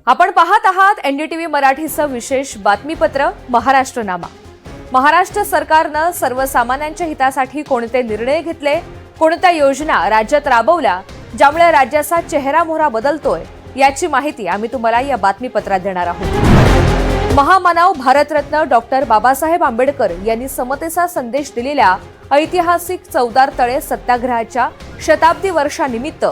आपण पाहत आहात एनडीटीव्ही मराठीचं विशेष बातमीपत्र महाराष्ट्रनामा। महाराष्ट्र सरकारनं सर्वसामान्यांच्या हितासाठी कोणते निर्णय घेतले, कोणत्या योजना राज्यात राबवल्या ज्यामुळे राज्याचा चेहरामोहरा बदलतोय याची माहिती आम्ही तुम्हाला या बातमीपत्रात देणार आहोत। महामानव भारतरत्न डॉक्टर बाबासाहेब आंबेडकर यांनी समतेचा संदेश दिलेल्या ऐतिहासिक चौदार तळे सत्याग्रहाच्या शताब्दी वर्षानिमित्त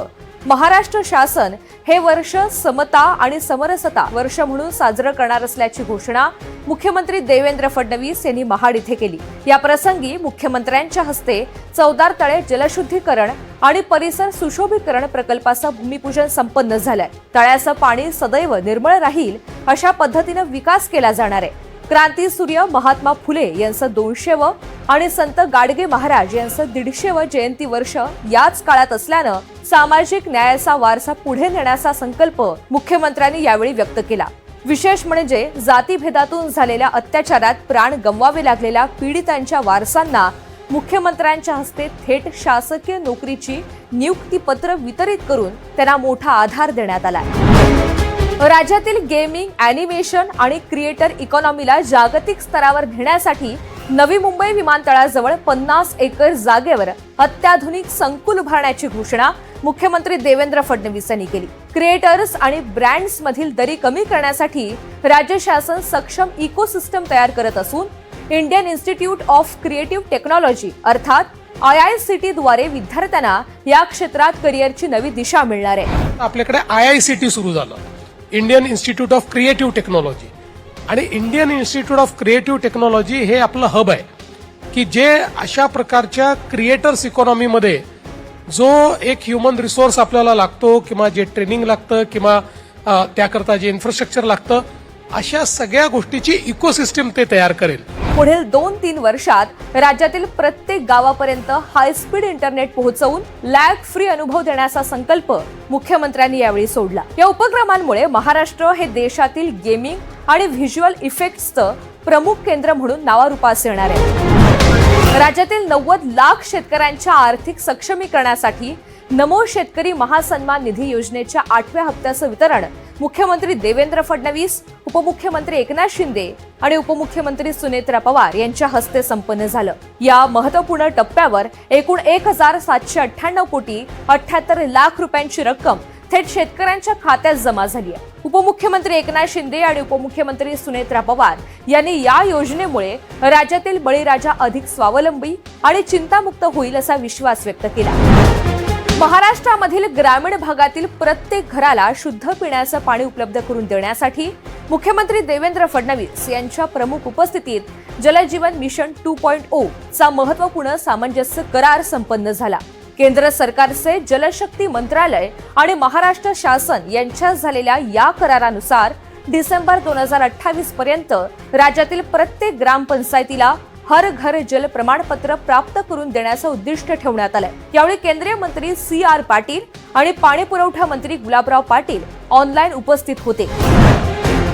महाराष्ट्र शासन हे वर्ष समता आणि समरसता वर्ष म्हणून साजरं करणार असल्याची घोषणा मुख्यमंत्री देवेंद्र फडणवीस यांनी महाड इथे केली। या प्रसंगी मुख्यमंत्र्यांच्या हस्ते चौदार तळे जलशुद्धीकरण आणि परिसर सुशोभीकरण प्रकल्पाचं भूमिपूजन संपन्न झालंय। तळ्याचं पाणी सदैव निर्मळ राहील अशा पद्धतीने विकास केला जाणार आहे। क्रांती सूर्य महात्मा फुले यांचं 200वे आणि संत गाडगे महाराज यांचं 150वे जयंती वर्ष याच काळात असल्यानं सामाजिक न्यायाचा वारसा पुढे नेण्याचा संकल्प मुख्यमंत्र्यांनी यावेळी व्यक्त केला। विशेष म्हणजे जातीभेदातून झालेल्या अत्याचारात प्राण गमवावे लागलेल्या पीडितांच्या वारसांना मुख्यमंत्र्यांच्या हस्ते थेट शासकीय नोकरीची नियुक्ती पत्र वितरित करून त्यांना मोठा आधार देण्यात आलाय। राज्यातील गेमिंग, अॅनिमेशन आणि क्रिएटर इकॉनॉमीला जागतिक स्तरावर नेण्यासाठी नवी मुंबई विमानतळाजवळ 50 एकर जागेवर अत्याधुनिक संकुल उभारण्याची घोषणा मुख्यमंत्री देवेंद्र फडणवीस यांनी केली। क्रिएटर्स आणि ब्रँड्स मधील दरी कमी करण्यासाठी राज्य शासन सक्षम इकोसिस्टम तयार करत असून Indian Institute of Creative technology अर्थात IICT द्वारे विद्यार्थ्यांना या क्षेत्रात करिअरची नवी दिशा मिळणार आहे। आपल्याकडे IICT सुरू झालं, Indian Institute of Creative Technology, आणि Indian Institute of Creative Technology हे आपलं हब आहे की जे अशा प्रकारच्या क्रिएटर्स इकॉनॉमीमध्ये जो एक ह्युमन रिसोर्स आपल्याला लागतो किंवा जे ट्रेनिंग लागतं किंवा त्याकरता जे इन्फ्रास्ट्रक्चर लागतं अशा सगळ्या गोष्टीची इकोसिस्टम ते तयार करेल। पुढील 2-3 वर्षात राज्यातील प्रत्येक गावापर्यंत हायस्पीड इंटरनेट पोहोचवून लॅग फ्री अनुभव देण्याचा संकल्प मुख्यमंत्र्यांनी यावेळी सोडला। या उपक्रमांमुळे महाराष्ट्र हे देशातील गेमिंग आणि व्हिज्युअल इफेक्ट्सचं प्रमुख केंद्र म्हणून नावारूपास येणार आहे। राज्यातील 90 लाख शेतकऱ्यांच्या आर्थिक सक्षमीकरणासाठी नमो शेतकरी महासन्मान निधी योजनेच्या 8व्या हप्त्याचं वितरण मुख्यमंत्री देवेंद्र फडणवीस, उपमुख्यमंत्री एकनाथ शिंदे आणि उपमुख्यमंत्री सुनेत्रा पवार यांच्या हस्ते संपन्न झालं। या महत्त्वपूर्ण टप्प्यावर एकूण 1798 कोटी 78 लाख रुपयांची रक्कम थेट शेतकऱ्यांच्या खात्यात जमा झाली आहे। उपमुख्यमंत्री एकनाथ शिंदे आणि उपमुख्यमंत्री सुनेत्रा पवार यांनी या योजनेमुळे राज्यातील बळीराजा अधिक स्वावलंबी आणि चिंतामुक्त होईल असा विश्वास व्यक्त केला। महाराष्ट्रामधील ग्रामीण भागातील प्रत्येक घराला शुद्ध पिण्याचं पाणी उपलब्ध करून देण्यासाठी मुख्यमंत्री देवेंद्र फडणवीस यांच्या प्रमुख उपस्थितीत जलजीवन मिशन 2.0 चा महत्त्वपूर्ण सामंजस्य करार संपन्न झाला। केंद्र सरकारचे जलशक्ती मंत्रालय आणि महाराष्ट्र शासन यांच्यात झालेल्या या करारानुसार डिसेंबर 2028 पर्यंत राज्यातील प्रत्येक ग्रामपंचायतीला हर घर जल प्रमाणपत्र प्राप्त करून देण्याचं उद्दिष्ट ठेवण्यात आलंय। यावेळी केंद्रीय मंत्री CR पाटील आणि पाणी पुरवठा मंत्री गुलाबराव पाटील ऑनलाईन उपस्थित होते।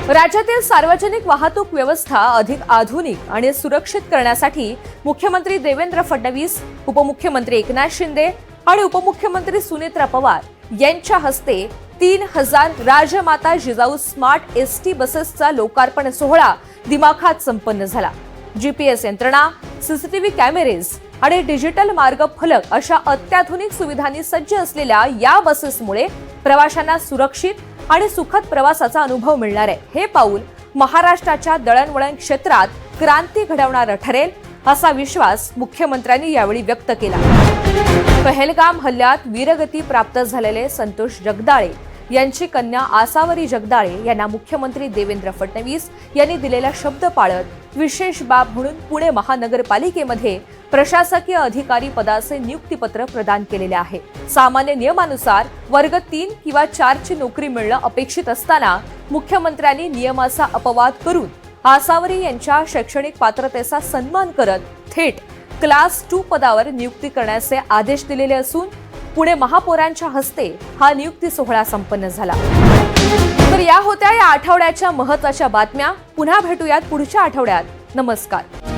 राज्यातील सार्वजनिक वाहतूक व्यवस्था अधिक आधुनिक आणि सुरक्षित करण्यासाठी मुख्यमंत्री देवेंद्र फडणवीस, उपमुख्यमंत्री एकनाथ शिंदे आणि उपमुख्यमंत्री सुनेत्रा पवार यांच्या हस्ते 3000 राजमाता जिजाऊ स्मार्ट ST बसेसचा लोकार्पण सोहळा दिमाखात संपन्न झाला। GPS यंत्रणा, CCTV कॅमेरेज आणि डिजिटल मार्ग फलक अशा अत्याधुनिक सुविधांनी सज्ज असलेल्या या बसेसमुळे प्रवाशांना सुरक्षित आणि सुखद प्रवासाचा अनुभव मिळणार आहे। हे पाऊल महाराष्ट्राच्या दळणवळण क्षेत्रात क्रांती घडवणारं ठरेल असा विश्वास मुख्यमंत्र्यांनी यावेळी व्यक्त केला। पहलगाम हल्ल्यात वीरगती प्राप्त झालेले संतोष जगदाळे यांची कन्या आसावरी जगदाळे यांना मुख्यमंत्री देवेंद्र फडणवीस यांनी दिलेला शब्द पाळत विशेष बाब म्हणून पुणे महानगरपालिकेमध्ये प्रशासकीय अधिकारी पदाचे नियुक्तीपत्र प्रदान केलेले आहे। सामान्य नियमानुसार वर्ग 3 किंवा 4 ची नोकरी मिळणं अपेक्षित असताना मुख्यमंत्र्यांनी नियमाचा अपवाद करून आसावरी यांच्या शैक्षणिक पात्रतेचा सन्मान करत थेट क्लास 2 पदावर नियुक्ती करण्याचे आदेश दिलेले असून पुणे महापौरांच्या हस्ते हा नियुक्ती सोहळा संपन्न झाला। तर या होत्या या आठवड्याच्या महत्त्वाच्या बातम्या। पुन्हा भेटूयात पुढच्या आठवड्यात। नमस्कार।